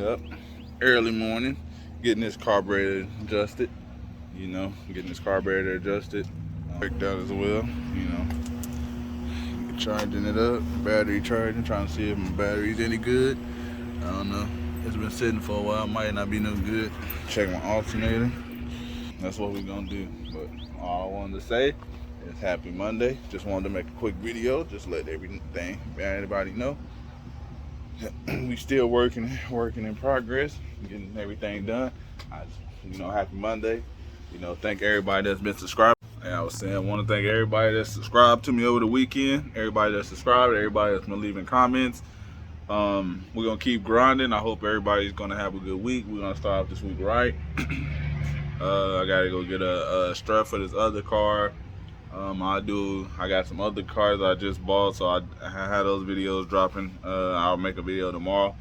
Yep. Early morning, getting this carburetor adjusted. Getting this carburetor adjusted. Checked out as well. Charging it up, battery charging, trying to see if my battery's any good. I don't know. It's been sitting for a while, might not be no good. Check my alternator. That's what we're gonna do. But all I wanted to say is happy Monday. Just wanted to make a quick video, just let everybody know. We still working in progress, getting everything done. Happy Monday. Thank everybody that's been subscribed. And I was saying, I want to thank everybody that subscribed to me over the weekend. Everybody that subscribed, everybody that's been leaving comments. We're gonna keep grinding. I hope everybody's gonna have a good week. We're gonna start off this week right. I gotta go get a strut for this other car. I got some other cars I just bought, so I had those videos dropping. I'll make a video tomorrow.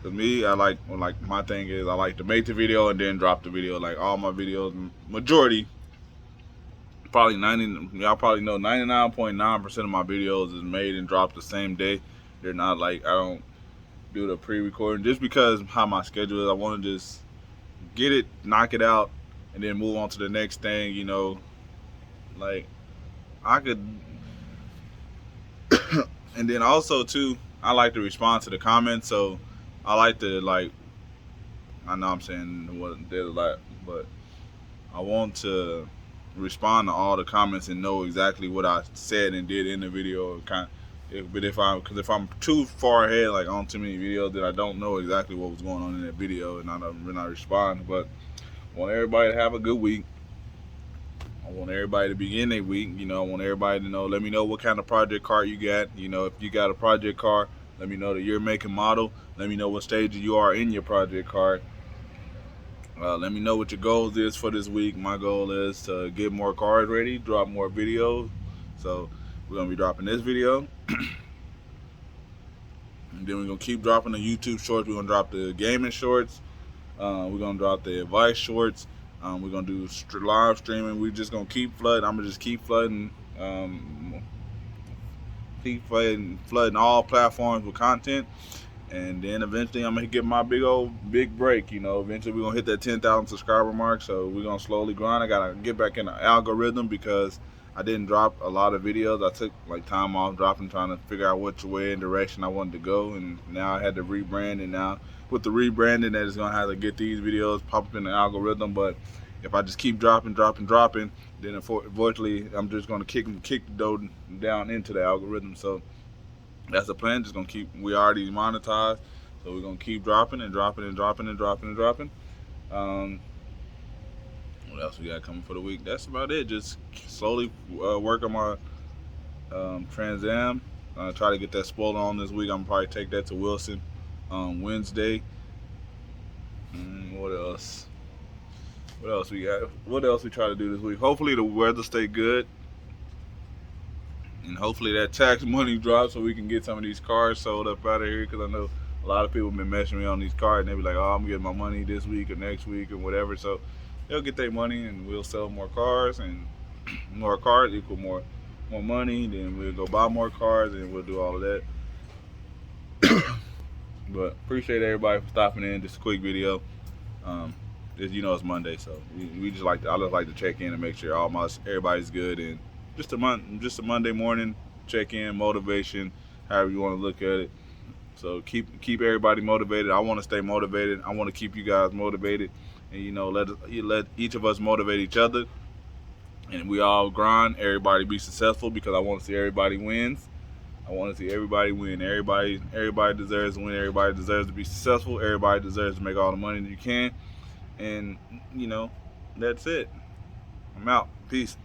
Cause me, my thing is I like to make the video and then drop the video. Like all my videos, majority, probably 90. Y'all probably know 99.9% of my videos is made and dropped the same day. They're not like I don't do the pre-recording just because of how my schedule is. I want to just get it, knock it out, and then move on to the next thing. Like I could. And then also too, I like to respond to the comments, so I like to I know I'm saying what there's a lot, but I want to respond to all the comments and know exactly what I said and did in the video. If I'm too far ahead, like on too many videos, that I don't know exactly what was going on in that video and I don't respond. But I want everybody to have a good week. I want everybody to begin their week. I want everybody to know. Let me know what kind of project car you got. If you got a project car, let me know the year, make, and model. Let me know what stage you are in your project car. Let me know what your goals is for this week. My goal is to get more cars ready, drop more videos. So we're gonna be dropping this video, and then we're gonna keep dropping the YouTube shorts. We're gonna drop the gaming shorts. We're gonna drop the advice shorts. We're gonna do live streaming. We're just gonna keep flooding. I'm gonna just keep flooding, flooding all platforms with content, and then eventually I'm gonna get my big break. Eventually we're gonna hit that 10,000 subscriber mark. So we're gonna slowly grind. I gotta get back in the algorithm because I didn't drop a lot of videos. I took time off dropping, trying to figure out which way and direction I wanted to go, and now I had to rebrand. And now with the rebranding, that is gonna have to get these videos pop up in the algorithm. But if I just keep dropping, then unfortunately I'm just gonna kick the dough down into the algorithm. So that's the plan. Just gonna keep. We already monetized, so we're gonna keep dropping. What else we got coming for the week? That's about it. Just slowly work on my Trans Am. Try to get that spoiler on this week. I'm gonna probably take that to Wilson Wednesday. What else? What else we got? What else we try to do this week? Hopefully the weather stay good, and hopefully that tax money drops so we can get some of these cars sold up out of here. Because I know a lot of people have been messaging me on these cars, and they be like, "Oh, I'm getting my money this week or next week or whatever." So they'll get their money, and we'll sell more cars, and more cars equal more money. Then we'll go buy more cars, and we'll do all of that. But appreciate everybody for stopping in. Just a quick video. It's Monday, so I just like to check in and make sure everybody's good, and just a Monday morning check in, motivation, however you want to look at it. So keep everybody motivated. I want to stay motivated. I want to keep you guys motivated, and let each of us motivate each other, and we all grind. Everybody be successful, because I want to see everybody wins. I want to see everybody win. Everybody deserves to win. Everybody deserves to be successful. Everybody deserves to make all the money that you can. And that's it. I'm out. Peace.